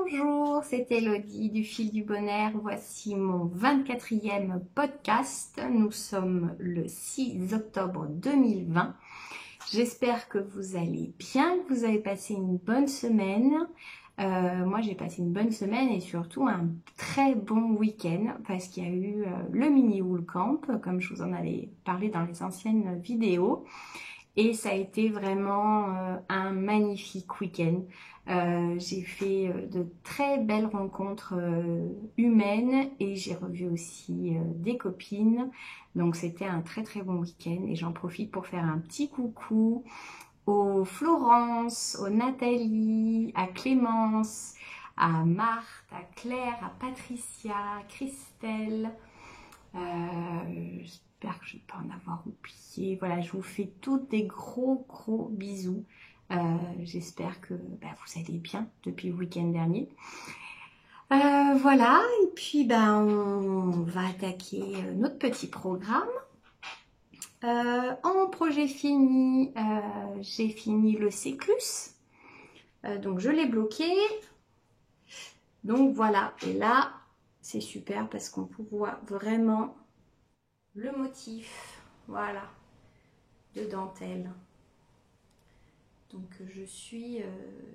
Bonjour, c'est Elodie du Fil du Bonheur. Voici mon 24e podcast. Nous sommes le 6 octobre 2020. J'espère que vous allez bien, que vous avez passé une bonne semaine. Moi, j'ai passé une bonne semaine et surtout un très bon week-end parce qu'il y a eu le mini Wool Camp, comme je vous en avais parlé dans les anciennes vidéos. Et ça a été vraiment un magnifique week-end. J'ai fait de très belles rencontres humaines et j'ai revu aussi des copines. Donc c'était un très très bon week-end et j'en profite pour faire un petit coucou aux Florence, aux Nathalie, à Clémence, à Marthe, à Claire, à Patricia, à Christelle. J'espère que je ne vais pas en avoir oublié. Voilà, je vous fais toutes des gros bisous. J'espère que vous allez bien depuis le week-end dernier. Voilà, et puis on va attaquer notre petit programme. En projet fini, j'ai fini le Céclus. Donc je l'ai bloqué. Donc voilà, et là c'est super parce qu'on voit vraiment le motif, voilà, de dentelle. Donc je suis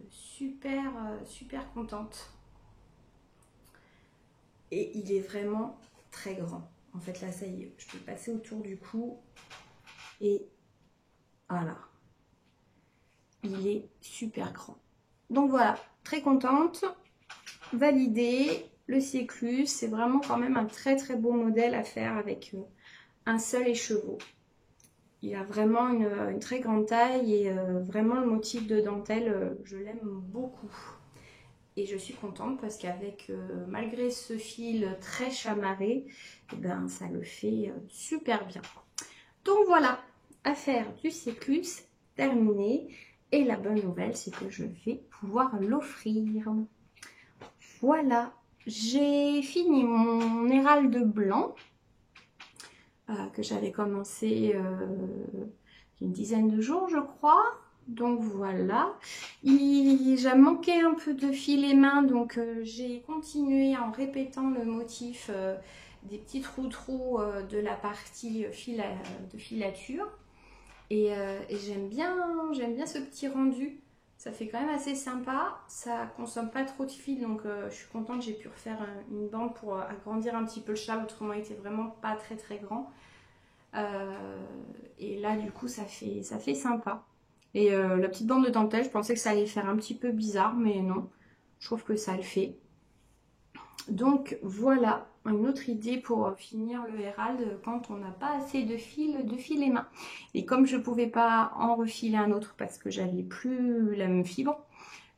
super contente. Et il est vraiment très grand. En fait là ça y est, je peux passer autour du cou. Et voilà. Il est super grand. Donc voilà, très contente. Validé. Le Céclus, c'est vraiment quand même un très beau modèle à faire avec un seul écheveau. Il a vraiment une très grande taille et vraiment le motif de dentelle, je l'aime beaucoup. Et je suis contente parce qu'avec, malgré ce fil très chamarré, ça le fait super bien. Donc voilà, affaire du Céclus terminée. Et la bonne nouvelle, c'est que je vais pouvoir l'offrir. Voilà, j'ai fini mon héralde blanc. Que j'avais commencé il y a une dizaine de jours je crois. Donc voilà, j'ai manqué un peu de fil et main, donc j'ai continué en répétant le motif des petits trous de la partie de filature. Et j'aime bien ce petit rendu. Ça fait quand même assez sympa, ça consomme pas trop de fil, donc je suis contente, j'ai pu refaire une bande pour agrandir un petit peu le châle, autrement il était vraiment pas très grand. Et là du coup ça fait sympa. Et la petite bande de dentelle, je pensais que ça allait faire un petit peu bizarre, mais non, je trouve que ça le fait. Donc voilà, une autre idée pour finir le héralde quand on n'a pas assez de fil et main. Et comme je ne pouvais pas en refiler un autre parce que j'avais plus la même fibre,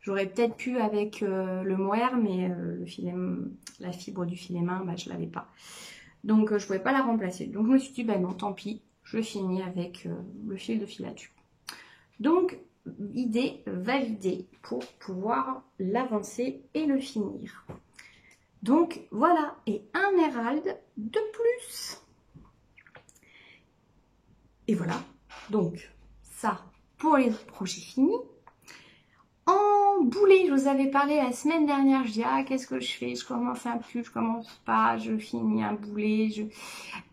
j'aurais peut-être pu avec le mohair, mais la fibre du fil et main, je ne l'avais pas. Donc je ne pouvais pas la remplacer. Donc je me suis dit, non, tant pis, je finis avec le fil de filature. Donc idée validée pour pouvoir l'avancer et le finir. Donc voilà, et un héralde de plus. Et voilà, donc ça pour les projets finis. En boulet, je vous avais parlé la semaine dernière, je dis qu'est-ce que je fais, je commence un pull, je commence pas, je finis un boulet.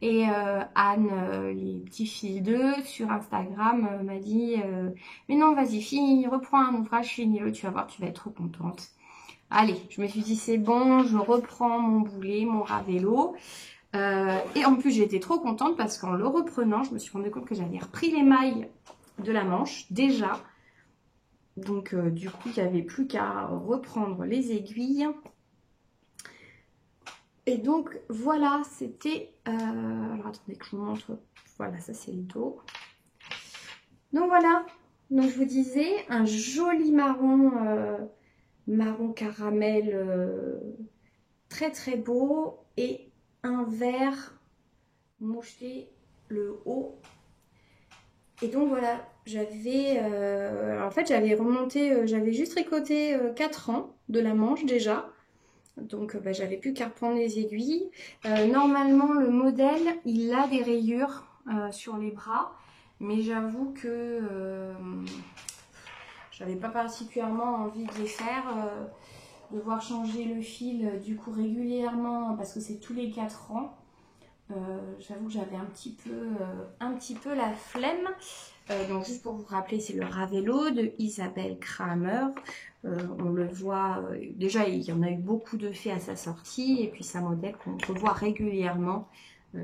Et Anne, les petits fils d'eux sur Instagram m'a dit mais non vas-y finis, reprends un ouvrage, finis-le, tu vas voir, tu vas être trop contente. Allez, je me suis dit c'est bon, je reprends mon boulet, mon Ravello. Et en plus j'étais trop contente parce qu'en le reprenant, je me suis rendu compte que j'avais repris les mailles de la manche déjà. Donc du coup, il n'y avait plus qu'à reprendre les aiguilles. Et donc voilà, c'était... alors attendez que je vous montre. Voilà, ça c'est le dos. Donc voilà, donc je vous disais, un joli marron, marron caramel, très beau. Et un vert moucheté le haut. Et donc voilà, en fait j'avais remonté, j'avais juste tricoté 4 rangs de la manche déjà. Donc j'avais plus qu'à reprendre les aiguilles. Normalement le modèle il a des rayures sur les bras. Mais j'avoue que j'avais pas particulièrement envie de les faire. devoir changer le fil du coup régulièrement parce que c'est tous les 4 ans. J'avoue que j'avais un petit peu la flemme. Donc juste pour vous rappeler, c'est le Ravelo de Isabelle Kramer. On le voit, déjà il y en a eu beaucoup de faits à sa sortie et puis c'est un modèle qu'on revoit régulièrement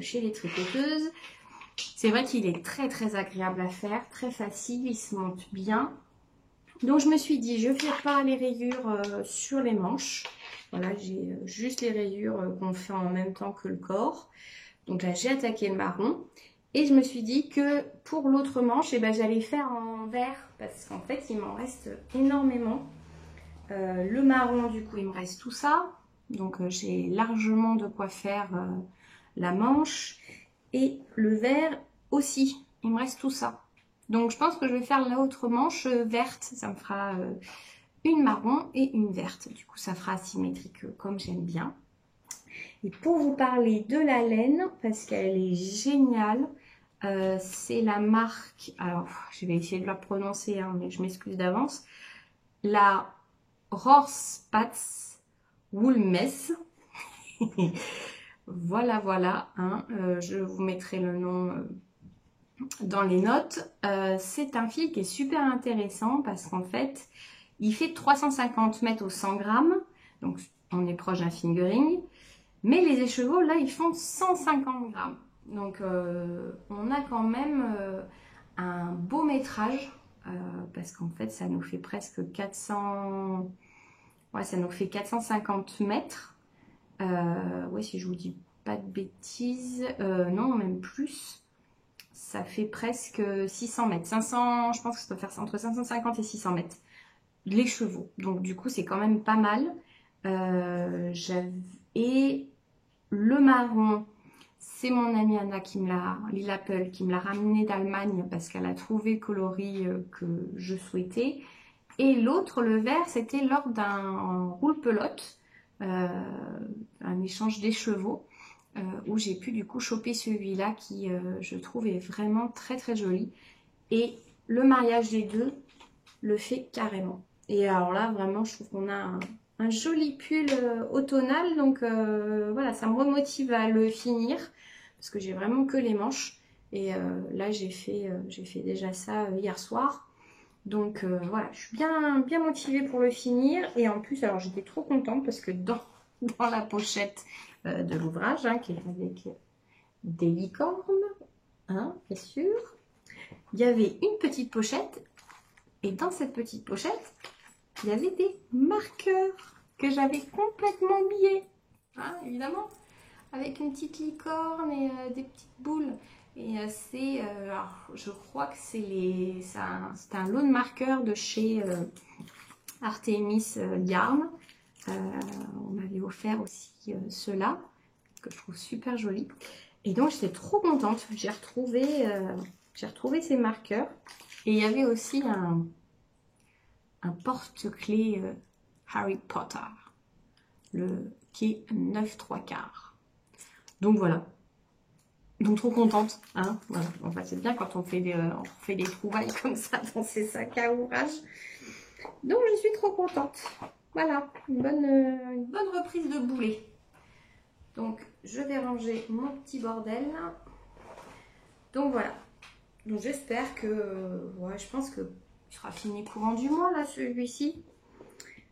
chez les tricoteuses. C'est vrai qu'il est très très agréable à faire, très facile, il se monte bien. Donc je me suis dit, je ne fais pas les rayures sur les manches. Voilà, j'ai juste les rayures qu'on fait en même temps que le corps. Donc là, j'ai attaqué le marron. Et je me suis dit que pour l'autre manche, eh ben, j'allais faire en vert. Parce qu'en fait, il m'en reste énormément. Le marron, du coup, il me reste tout ça. Donc j'ai largement de quoi faire la manche. Et le vert aussi, il me reste tout ça. Donc je pense que je vais faire l'autre manche verte. Ça me fera une marron et une verte. Du coup, ça fera asymétrique comme j'aime bien. Et pour vous parler de la laine, parce qu'elle est géniale, c'est la marque, alors je vais essayer de la prononcer, hein, mais je m'excuse d'avance, la Rorspats Woolmess. Voilà, voilà, hein, je vous mettrai le nom dans les notes. C'est un fil qui est super intéressant parce qu'en fait, il fait 350 mètres au 100 grammes, donc on est proche d'un fingering. Mais les écheveaux, là, ils font 150 grammes. Donc, on a quand même un beau métrage. Parce qu'en fait, ça nous fait presque 400... Ouais, ça nous fait 450 mètres. Ouais, si je vous dis pas de bêtises. Non, même plus. Ça fait presque 600 mètres. 500, je pense que ça doit faire entre 550 et 600 mètres. Les chevaux. Donc, du coup, c'est quand même pas mal. Et le marron, c'est mon amie Anna Lila Peul, qui me l'a ramené d'Allemagne parce qu'elle a trouvé le coloris que je souhaitais. Et l'autre, le vert, c'était lors d'un roule-pelote, un échange d'écheveaux, où j'ai pu du coup choper celui-là qui, je trouve, est vraiment très très joli. Et le mariage des deux le fait carrément. Et alors là, vraiment, je trouve qu'on a un joli pull automnal. Donc voilà, ça me remotive à le finir. Parce que j'ai vraiment que les manches. Et là, j'ai fait déjà ça hier soir. Donc voilà, je suis bien motivée pour le finir. Et en plus, alors j'étais trop contente parce que dans la pochette de l'ouvrage, hein, qui est avec des licornes, hein, bien sûr, il y avait une petite pochette. Et dans cette petite pochette, il y avait des marqueurs que j'avais complètement oubliés. Hein, évidemment, avec une petite licorne et des petites boules. Et je crois que c'est un lot de marqueurs de chez Artemis Yarn. On m'avait offert aussi ceux-là, que je trouve super joli. Et donc, j'étais trop contente. J'ai retrouvé ces marqueurs. Et il y avait aussi un porte-clés Harry Potter, qui est 9 3/4. Donc voilà. Donc trop contente. Hein, voilà. Enfin, c'est bien quand on fait des trouvailles comme ça dans ces sacs à ouvrage. Donc je suis trop contente. Voilà, une bonne reprise de boulet. Donc je vais ranger mon petit bordel. Donc voilà. Donc j'espère que... ouais, je pense que il sera fini courant du mois là, celui-ci.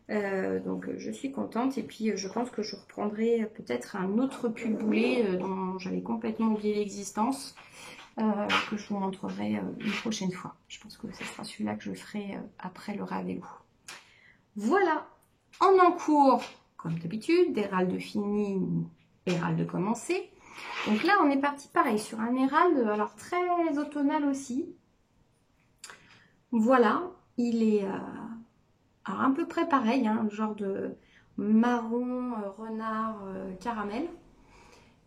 Donc je suis contente. Et puis je pense que je reprendrai peut-être un autre pull boulet dont j'avais complètement oublié l'existence. Que je vous montrerai une prochaine fois. Je pense que ce sera celui-là que je ferai après le Ravelo. Voilà. En encours, comme d'habitude, des râles de fini et râles de commencer. Donc là, on est parti pareil sur un hérald, alors très automnal aussi. Voilà, il est alors à peu près pareil, hein, genre de marron, renard, caramel.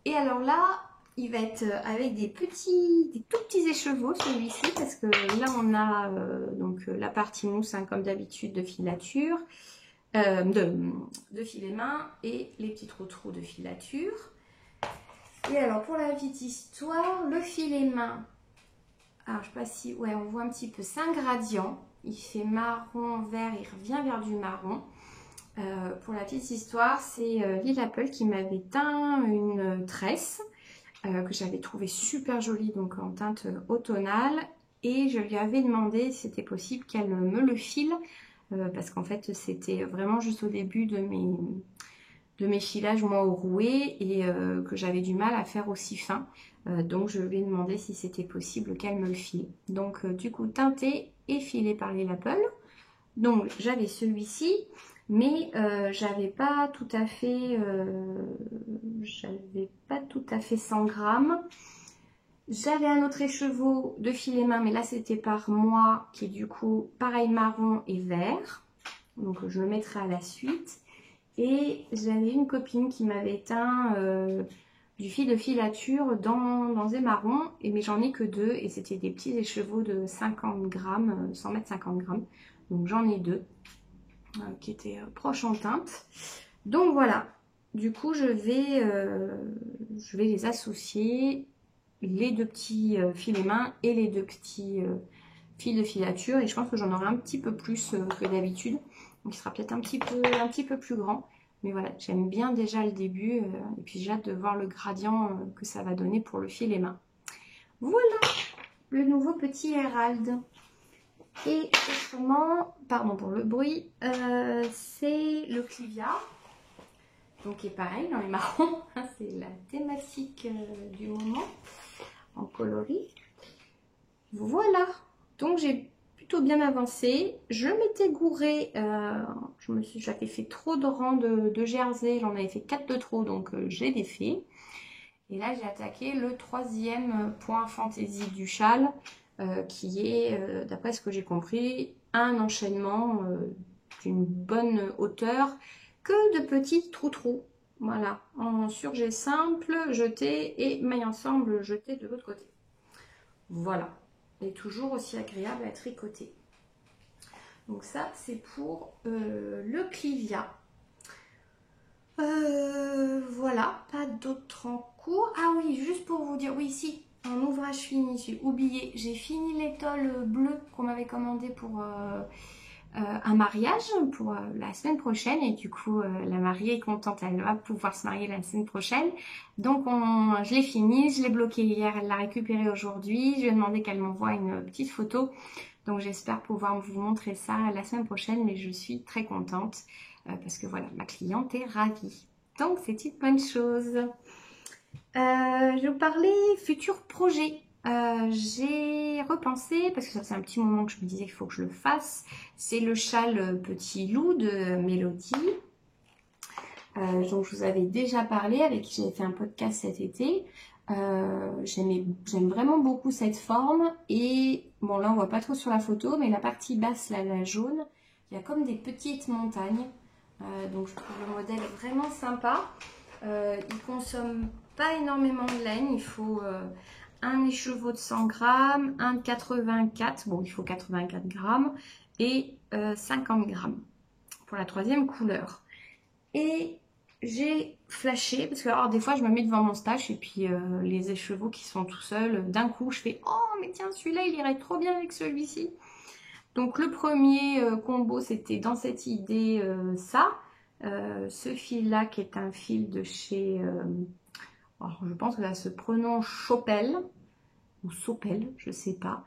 Et alors là, il va être avec des tout petits écheveaux, celui-ci, parce que là, on a donc la partie mousse, hein, comme d'habitude, de filature, de filet main et les petits trous de filature. Et alors, pour la petite histoire, le filet main, alors je sais pas si, ouais, on voit un petit peu, c'est un gradient. Il fait marron, vert, il revient vers du marron. Pour la petite histoire, c'est Lil Apple qui m'avait teint une tresse que j'avais trouvée super jolie, donc en teinte automnale. Et je lui avais demandé si c'était possible qu'elle me le file, parce qu'en fait c'était vraiment juste au début de mes filages moi au rouet et que j'avais du mal à faire aussi fin. Donc je lui ai demandé si c'était possible qu'elle me le file. Donc du coup teinté et filé par Lil Apple. Donc j'avais celui-ci, mais j'avais pas tout à fait 100 grammes. J'avais un autre écheveau de filet main, mais là c'était par moi, qui est du coup pareil marron et vert. Donc je le mettrai à la suite. Et j'avais une copine qui m'avait teint du fil de filature dans des marrons, mais j'en ai que 2 et c'était des petits écheveaux de 50 grammes, 100 mètres 50 grammes. Donc j'en ai 2 qui étaient proches en teinte. Donc voilà, du coup je vais les associer, les 2 petits filets mains et les 2 petits fils de filature, et je pense que j'en aurai un petit peu plus que d'habitude. Donc il sera peut-être un petit peu plus grand. Mais voilà, j'aime bien déjà le début. Et puis j'ai hâte de voir le gradient que ça va donner pour le filet main. Voilà le nouveau petit Herald. Et autrement, pardon pour le bruit, c'est le Clivia. Donc qui est pareil dans les marrons. C'est la thématique du moment en coloris. Voilà. Donc j'ai plutôt bien avancé. Je m'étais gourée, j'avais fait trop de rangs de jersey, j'en avais fait 4 de trop, donc j'ai défait. Et là j'ai attaqué le 3e point fantaisie du châle, qui est, d'après ce que j'ai compris, un enchaînement d'une bonne hauteur que de petits trous-trous. Voilà, en surjet simple, jeté, et maille ensemble, jeté de l'autre côté. Voilà. Et toujours aussi agréable à tricoter. Donc ça c'est pour le Clivia. Voilà, pas d'autres en cours. Ah oui, juste pour vous dire, oui si, en ouvrage fini, j'ai oublié, j'ai fini l'étole bleue qu'on m'avait commandé pour un mariage pour la semaine prochaine, et du coup la mariée est contente, elle va pouvoir se marier la semaine prochaine. Donc je l'ai fini, je l'ai bloqué hier, elle l'a récupéré aujourd'hui. Je lui ai demandé qu'elle m'envoie une petite photo, donc j'espère pouvoir vous montrer ça la semaine prochaine, mais je suis très contente parce que voilà, ma cliente est ravie, donc c'est une bonne chose. Je vais vous parler futur projet. J'ai repensé, parce que ça fait un petit moment que je me disais qu'il faut que je le fasse, c'est le châle Petit Loup de Mélodie, dont je vous avais déjà parlé, avec qui j'avais fait un podcast cet été. J'aime vraiment beaucoup cette forme, et bon là on voit pas trop sur la photo, mais la partie basse, là, la jaune, il y a comme des petites montagnes, donc je trouve le modèle vraiment sympa. Il consomme pas énormément de laine, il faut un écheveau de 100 grammes, un de 84, bon il faut 84 grammes, et 50 grammes pour la 3e couleur. Et j'ai flashé, parce que alors, des fois je me mets devant mon stash et puis les écheveaux qui sont tout seuls, d'un coup je fais « Oh mais tiens, celui-là il irait trop bien avec celui-ci ». Donc le premier combo c'était dans cette idée ça. Ce fil-là qui est un fil de chez... alors je pense que ça se prononce Chopel ou Sopel, je sais pas.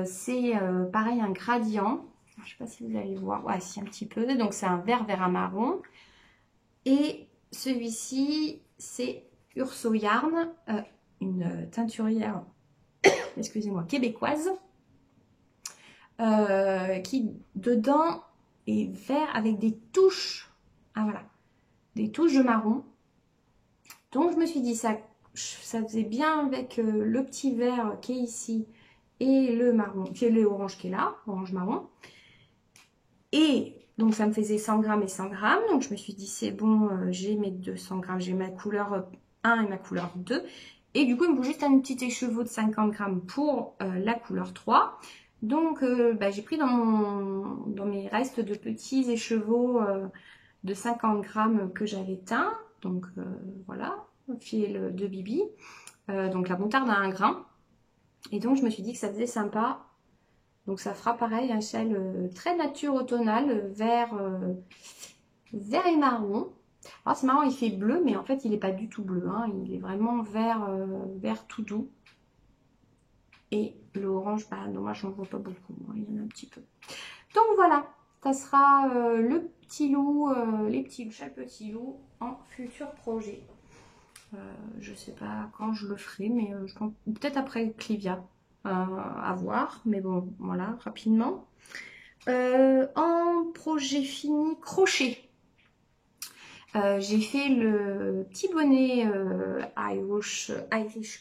C'est pareil un gradient. Je sais pas si vous allez voir. Ouais, si un petit peu. Donc c'est un vert vers un marron. Et celui-ci c'est Urso Yarn, une teinturière, excusez-moi, québécoise, qui dedans est vert avec des touches. Ah voilà, des touches de marron. Donc je me suis dit ça faisait bien avec le petit vert qui est ici et le marron, qui est le orange qui est là, orange marron. Et donc ça me faisait 100 grammes et 100 grammes. Donc je me suis dit c'est bon, j'ai mes 200 grammes, j'ai ma couleur 1 et ma couleur 2. Et du coup il me faut juste un petit écheveau de 50 grammes pour la couleur 3. Donc j'ai pris dans mes restes de petits écheveaux de 50 grammes que j'avais teints. Donc voilà, fil de Bibi, donc la moutarde à 1 grain. Et donc je me suis dit que ça faisait sympa. Donc ça fera pareil un châle très nature automnal, vert vert et marron. Alors c'est marrant, il fait bleu, mais en fait il n'est pas du tout bleu, hein. Il est vraiment vert, vert tout doux. Et le orange, bah dommage, j'en vois pas beaucoup, il y en a un petit peu. Donc voilà, ça sera le petit loup, chaque petit loup en futur projet. Je sais pas quand je le ferai, mais je pense peut-être après Clivia, à voir. Mais bon, voilà, rapidement. En projet fini, crochet. J'ai fait le petit bonnet Irish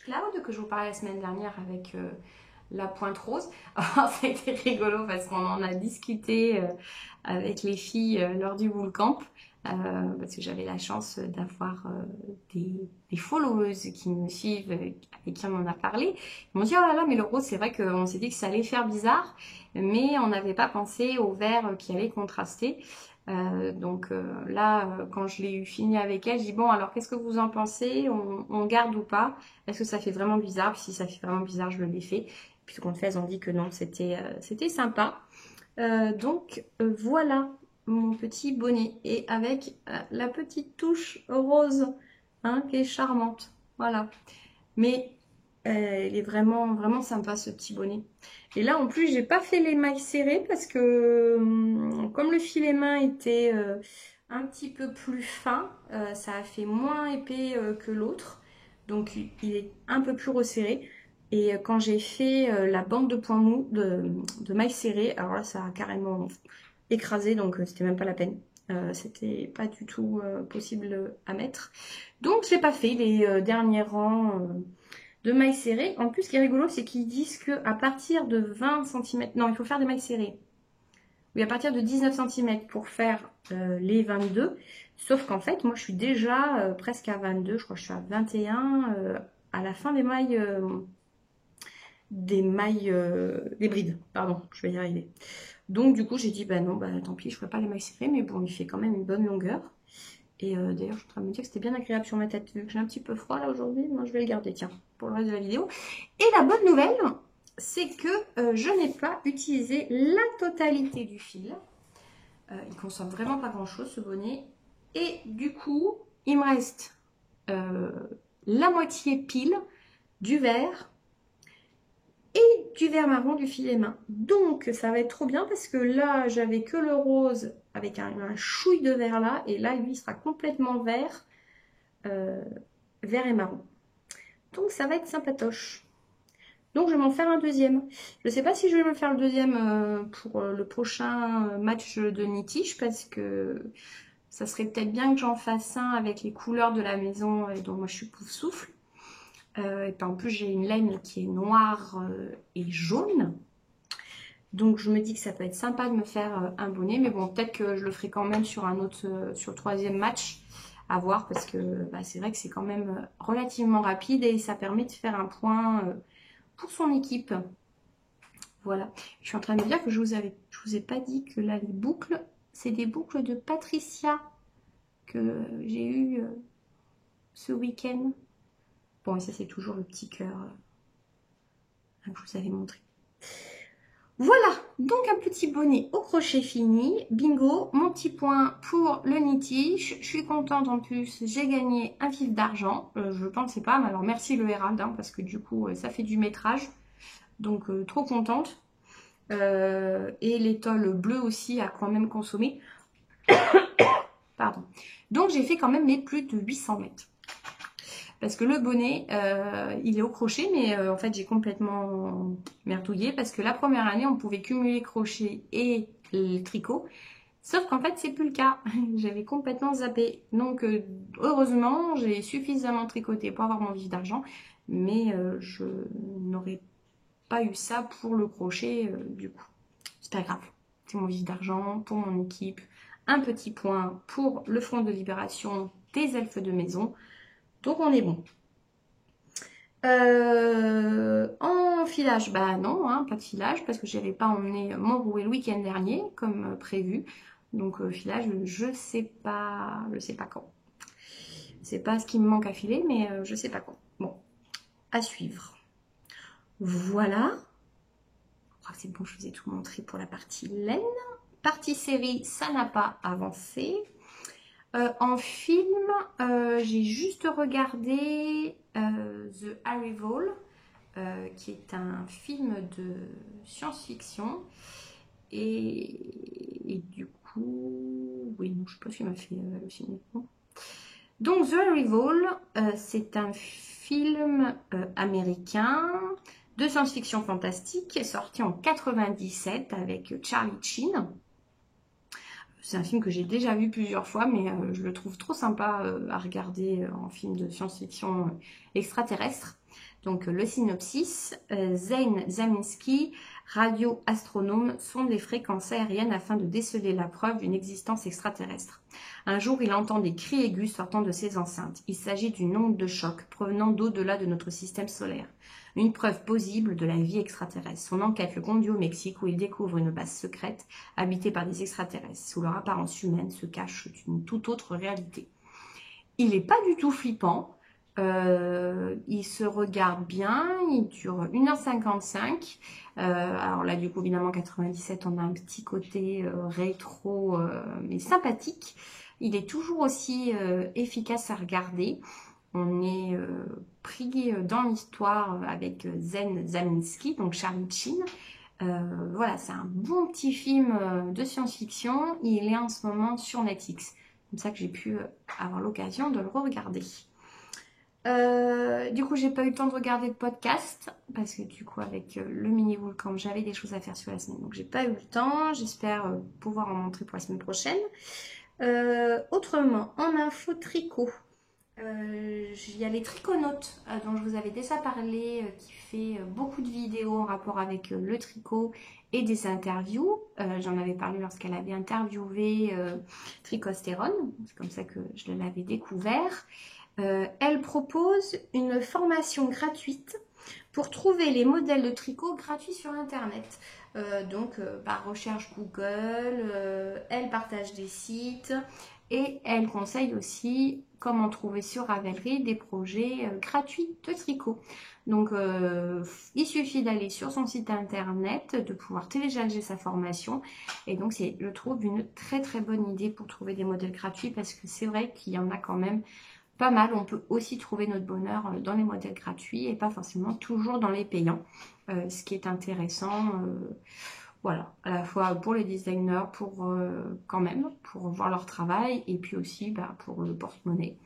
Cloud que je vous parlais la semaine dernière avec la pointe rose. Alors, ça a été rigolo parce qu'on en a discuté avec les filles lors du bootcamp. Parce que j'avais la chance d'avoir des followers qui me suivent, avec qui on en a parlé. Ils m'ont dit, oh là là, mais le rose, c'est vrai qu'on s'est dit que ça allait faire bizarre, mais on n'avait pas pensé au vert qui allait contraster. Quand je l'ai eu fini avec elle, je dis bon, alors qu'est-ce que vous en pensez? On garde ou pas? Est-ce que ça fait vraiment bizarre? Puis si ça fait vraiment bizarre, je le défais. Puis ce qu'on fait, elles ont dit que non, c'était sympa. Voilà mon petit bonnet. Et avec la petite touche rose, hein, qui est charmante. Voilà. Mais il est vraiment, vraiment sympa ce petit bonnet. Et là, en plus, j'ai pas fait les mailles serrées parce que comme le filet main était un petit peu plus fin, ça a fait moins épais que l'autre. Donc, il est un peu plus resserré. Et quand j'ai fait la bande de points mous de mailles serrées, alors là, ça a carrément écrasé, donc c'était même pas la peine. C'était pas du tout possible à mettre. Donc, j'ai pas fait les derniers rangs de mailles serrées. En plus, ce qui est rigolo, c'est qu'ils disent qu'à partir de 20 cm, non, il faut faire des mailles serrées. Oui, à partir de 19 cm pour faire les 22. Sauf qu'en fait, moi, je suis déjà presque à 22. Je crois que je suis à 21 à la fin des mailles, des brides. Pardon, je vais y arriver. Donc, du coup, j'ai dit, bah non, bah tant pis, je ne ferai pas les mailles serrées, mais bon, il fait quand même une bonne longueur. Et d'ailleurs, je suis en train de me dire que c'était bien agréable sur ma tête. Vu que j'ai un petit peu froid là aujourd'hui, moi je vais le garder, tiens, pour le reste de la vidéo. Et la bonne nouvelle, c'est que je n'ai pas utilisé la totalité du fil. Il consomme vraiment pas grand chose ce bonnet. Et du coup, il me reste la moitié pile du vert et du vert marron du filet main. Donc ça va être trop bien parce que là j'avais que le rose avec un chouille de vert là, et là lui il sera complètement vert, vert et marron. Donc ça va être sympatoche. Donc je vais m'en faire un deuxième. Je ne sais pas si je vais me faire le deuxième pour le prochain match de Nitish, parce que ça serait peut-être bien que j'en fasse un avec les couleurs de la maison dont moi je suis pouf souffle. Et puis en plus j'ai une laine qui est noire et jaune. Donc je me dis que ça peut être sympa de me faire un bonnet. Mais bon, peut-être que je le ferai quand même sur un autre, sur le troisième match. À voir, parce que bah, c'est vrai que c'est quand même relativement rapide et ça permet de faire un point pour son équipe. Voilà. Je suis en train de me dire que je vous ai pas dit que là les boucles, c'est des boucles de Patricia que j'ai eu ce week-end. Bon, et ça c'est toujours le petit cœur que je vous avais montré. Voilà, donc un petit bonnet au crochet fini. Bingo, mon petit point pour le Nitish. Je suis contente, en plus, j'ai gagné un fil d'argent. Je ne pensais pas, mais alors merci le Herald, hein, parce que du coup, ça fait du métrage. Donc, trop contente. Et l'étole bleue aussi a quand même consommé. Pardon. Donc, j'ai fait quand même mes plus de 800 mètres. Parce que le bonnet, il est au crochet, mais en fait, j'ai complètement merdouillé. Parce que la première année, on pouvait cumuler crochet et le tricot. Sauf qu'en fait, c'est plus le cas. J'avais complètement zappé. Donc, heureusement, j'ai suffisamment tricoté pour avoir mon vif d'argent. Mais je n'aurais pas eu ça pour le crochet, du coup. C'est pas grave. C'est mon vif d'argent pour mon équipe. Un petit point pour le Front de Libération des Elfes de Maison. Donc on est bon. En filage, bah non, hein, pas de filage parce que je n'avais pas emmené mon rouet le week-end dernier comme prévu. Donc filage, je sais pas quand. C'est pas ce qui me manque à filer, mais je sais pas quand. Bon, à suivre. Voilà. Je crois que c'est bon, je vous ai tout montré pour la partie laine. Partie série, ça n'a pas avancé. En film, j'ai juste regardé The Arrival, qui est un film de science-fiction. Et du coup, oui, non, je sais pas ce qui m'a fait halluciner. Non. Donc, The Arrival, c'est un film américain de science-fiction fantastique, sorti en 97 avec Charlie Sheen. C'est un film que j'ai déjà vu plusieurs fois, mais je le trouve trop sympa à regarder en film de science-fiction extraterrestre. Donc le synopsis, Zane Zaminski, radio-astronome, sonde les fréquences aériennes afin de déceler la preuve d'une existence extraterrestre. Un jour, il entend des cris aigus sortant de ses enceintes. Il s'agit d'une onde de choc provenant d'au-delà de notre système solaire. Une preuve plausible de la vie extraterrestre. Son enquête le conduit au Mexique où il découvre une base secrète habitée par des extraterrestres. Sous leur apparence humaine se cache une toute autre réalité. Il n'est pas du tout flippant. Il se regarde bien. Il dure 1h55. Alors là, du coup, évidemment, 97, on a un petit côté rétro, mais sympathique. Il est toujours aussi efficace à regarder. On est pris dans l'histoire avec Zane Zaminski, donc Charlie Sheen. Voilà, c'est un bon petit film de science-fiction. Il est en ce moment sur Netflix. C'est comme ça que j'ai pu avoir l'occasion de le regarder. Du coup, j'ai pas eu le temps de regarder le podcast parce que du coup, avec le mini Woolcamp, j'avais des choses à faire sur la semaine, donc j'ai pas eu le temps. J'espère pouvoir en montrer pour la semaine prochaine. Autrement, en info tricot. Il y a les triconautes dont je vous avais déjà parlé, qui fait beaucoup de vidéos en rapport avec le tricot et des interviews. J'en avais parlé lorsqu'elle avait interviewé Tricostérone, c'est comme ça que je l'avais découvert. Elle propose une formation gratuite pour trouver les modèles de tricot gratuits sur internet. Donc par recherche Google, elle partage des sites et elle conseille aussi comment trouver sur Ravelry des projets gratuits de tricot. Donc il suffit d'aller sur son site internet, de pouvoir télécharger sa formation et donc c'est, je trouve, une très très bonne idée pour trouver des modèles gratuits parce que c'est vrai qu'il y en a quand même pas mal. On peut aussi trouver notre bonheur dans les modèles gratuits et pas forcément toujours dans les payants, ce qui est intéressant. Voilà, à la fois pour les designers, pour quand même, pour voir leur travail et puis aussi pour le porte-monnaie.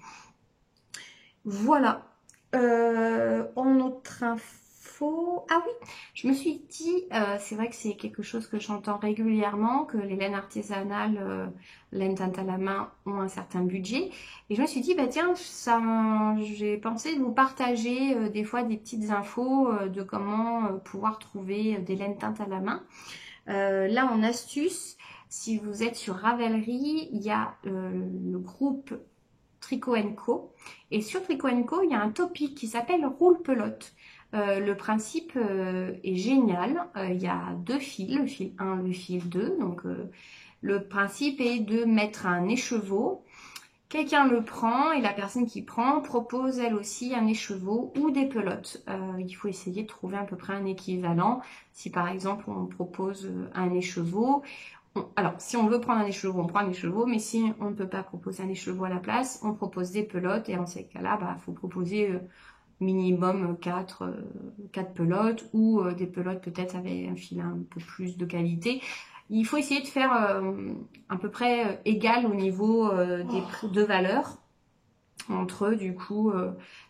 Voilà. En autre info, ah oui, je me suis dit, c'est vrai que c'est quelque chose que j'entends régulièrement, que les laines artisanales, laines teinte à la main, ont un certain budget. Et je me suis dit, bah tiens, j'ai pensé de vous partager des fois des petites infos de comment pouvoir trouver des laines teintes à la main. Là, en astuce, si vous êtes sur Ravelry, il y a le groupe Tricot & Co. Et sur Tricot & Co, il y a un topic qui s'appelle Roule Pelote. Le principe est génial. Il y a deux fils, le fil 1, le fil 2. Donc, le principe est de mettre un écheveau. Quelqu'un le prend et la personne qui prend propose elle aussi un écheveau ou des pelotes. Il faut essayer de trouver à peu près un équivalent. Si par exemple on propose un écheveau, alors si on veut prendre un écheveau, on prend un écheveau, mais si on ne peut pas proposer un écheveau à la place, on propose des pelotes et en ces cas-là, il faut proposer minimum 4 pelotes ou des pelotes peut-être avec un fil un peu plus de qualité. Il faut essayer de faire à peu près égal au niveau des deux valeurs entre du coup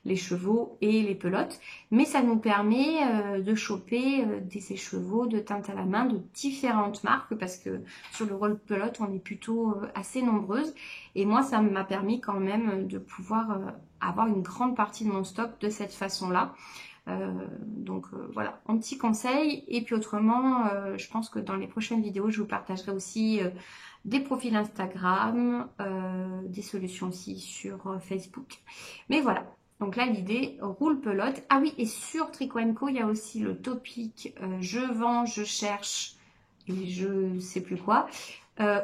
les chevaux et les pelotes. Mais ça nous permet de choper des écheveaux de teinte à la main de différentes marques parce que sur le rôle pelote, on est plutôt assez nombreuses. Et moi, ça m'a permis quand même de pouvoir avoir une grande partie de mon stock de cette façon-là. Donc voilà, un petit conseil. Et puis autrement, je pense que dans les prochaines vidéos, je vous partagerai aussi des profils Instagram, des solutions aussi sur Facebook. Mais voilà, donc là l'idée, roule pelote. Ah oui, et sur Tricot & Co, il y a aussi le topic je vends, je cherche et je sais plus quoi.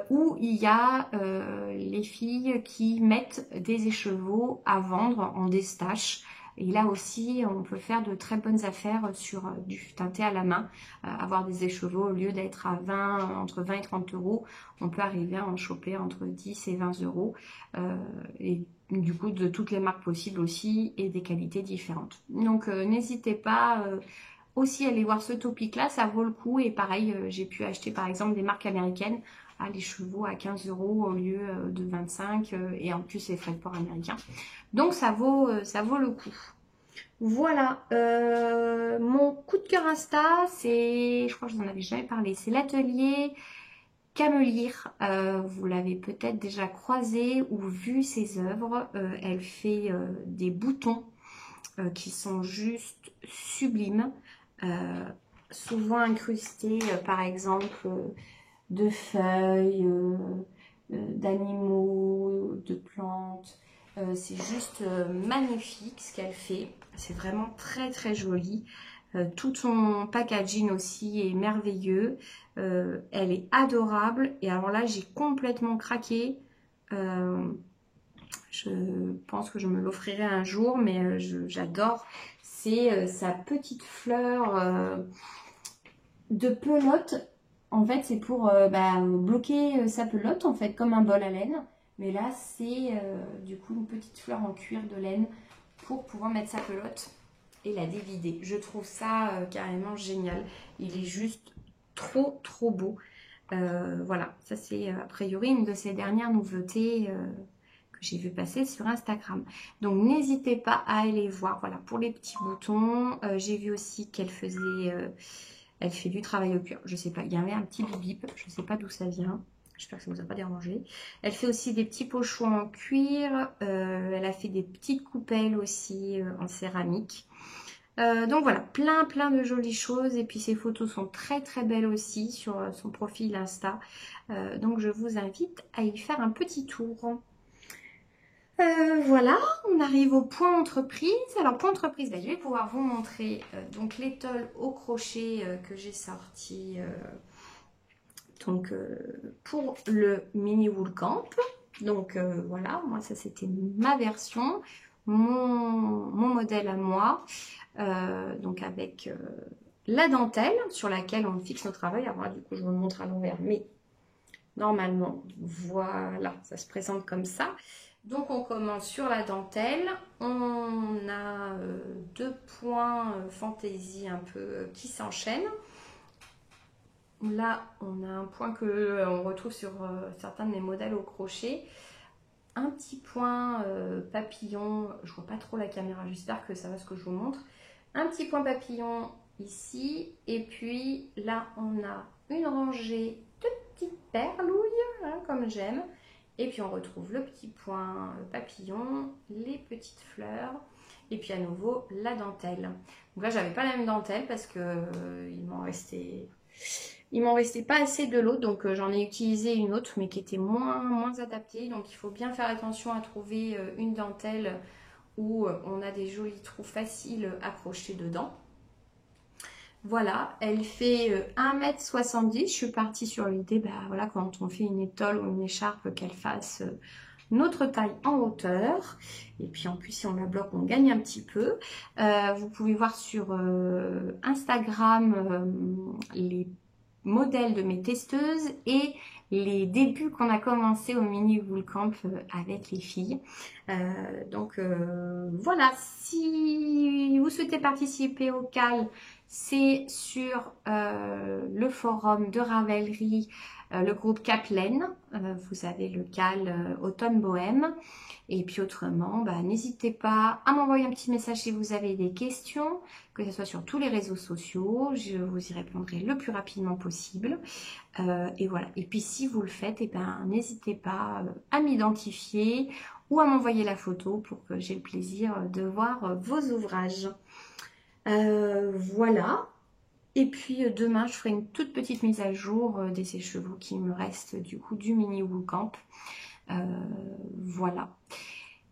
Où il y a les filles qui mettent des écheveaux à vendre en déstache. Et là aussi, on peut faire de très bonnes affaires sur du teinté à la main. Avoir des écheveaux, au lieu d'être à 20, entre 20 et 30 euros, on peut arriver à en choper entre 10 et 20 euros. Et du coup, de toutes les marques possibles aussi et des qualités différentes. Donc, n'hésitez pas aussi à aller voir ce topic-là, ça vaut le coup. Et pareil, j'ai pu acheter par exemple des marques américaines. Les chevaux à 15 euros au lieu de 25 et en plus les frais de port américains. Donc ça vaut le coup. Voilà, mon coup de cœur Insta, c'est, je crois que je n'en avais jamais parlé, c'est l'atelier Camelire. Vous l'avez peut-être déjà croisé ou vu ses œuvres. Elle fait des boutons qui sont juste sublimes, souvent incrustés par exemple de feuilles, d'animaux, de plantes. C'est juste magnifique ce qu'elle fait. C'est vraiment très très joli. Tout son packaging aussi est merveilleux. Elle est adorable. Et alors là, j'ai complètement craqué. Je pense que je me l'offrirai un jour, mais j'adore. C'est sa petite fleur de pelote. En fait, c'est pour bloquer sa pelote, en fait, comme un bol à laine. Mais là, c'est du coup une petite fleur en cuir de laine pour pouvoir mettre sa pelote et la dévider. Je trouve ça carrément génial. Il est juste trop, trop beau. Voilà, ça c'est a priori une de ces dernières nouveautés que j'ai vu passer sur Instagram. Donc, n'hésitez pas à aller voir. Voilà, pour les petits boutons, j'ai vu aussi qu'elle faisait... elle fait du travail au cuir. Je sais pas, il y avait un petit bip, je sais pas d'où ça vient. J'espère que ça ne vous a pas dérangé. Elle fait aussi des petits pochons en cuir. Elle a fait des petites coupelles aussi en céramique. Donc voilà, plein de jolies choses. Et puis ses photos sont très très belles aussi sur son profil Insta. Donc je vous invite à y faire un petit tour. Voilà, on arrive au point entreprise. Alors point entreprise, je vais pouvoir vous montrer donc l'étole au crochet que j'ai sorti pour le mini wool camp. Donc voilà, moi ça c'était ma version, mon modèle à moi, donc avec la dentelle sur laquelle on fixe nos travail. Alors du coup je vous le montre à l'envers, mais normalement voilà, ça se présente comme ça. Donc on commence sur la dentelle, on a deux points fantaisie un peu qui s'enchaînent. Là on a un point que on retrouve sur certains de mes modèles au crochet. Un petit point papillon, je vois pas trop la caméra, j'espère que ça va ce que je vous montre. Un petit point papillon ici et puis là on a une rangée de petites perlouilles hein, comme j'aime. Et puis on retrouve le petit point papillon, les petites fleurs et puis à nouveau la dentelle. Donc là j'avais pas la même dentelle parce que il m'en restait pas assez de l'autre, donc j'en ai utilisé une autre mais qui était moins adaptée. Donc il faut bien faire attention à trouver une dentelle où on a des jolis trous faciles accrochés dedans. Voilà, elle fait 1,70 m. Je suis partie sur l'idée, voilà, quand on fait une étole ou une écharpe, qu'elle fasse notre taille en hauteur. Et puis en plus, si on la bloque, on gagne un petit peu. Vous pouvez voir sur Instagram les modèles de mes testeuses et les débuts qu'on a commencé au mini wool camp avec les filles. Donc voilà, si vous souhaitez participer au CAL, c'est sur le forum de Ravelry, le groupe Capelaine. Vous avez le CAL Automne Bohème. Et puis autrement, n'hésitez pas à m'envoyer un petit message si vous avez des questions, que ce soit sur tous les réseaux sociaux. Je vous y répondrai le plus rapidement possible. Et voilà. Et puis si vous le faites, n'hésitez pas à m'identifier ou à m'envoyer la photo pour que j'ai le plaisir de voir vos ouvrages. Voilà. Et puis demain, je ferai une toute petite mise à jour des écheveaux qui me restent du coup du mini wool camp. Voilà.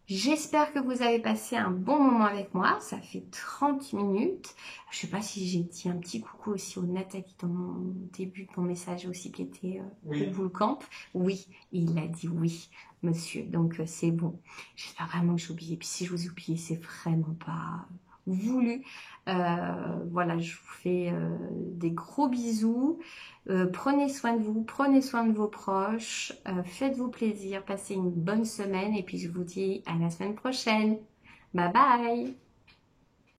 J'espère que vous avez passé un bon moment avec moi. Ça fait 30 minutes. Je sais pas si j'ai dit un petit coucou aussi au Nathalie dans mon début de mon message aussi qui était Oui. au Bootcamp. Oui, il a dit oui, monsieur. Donc c'est bon. J'espère vraiment que j'ai oublié. Puis si je vous ai oublié, c'est vraiment pas voulu. Voilà, je vous fais des gros bisous. Prenez soin de vous, prenez soin de vos proches, faites-vous plaisir, passez une bonne semaine et puis je vous dis à la semaine prochaine. Bye bye!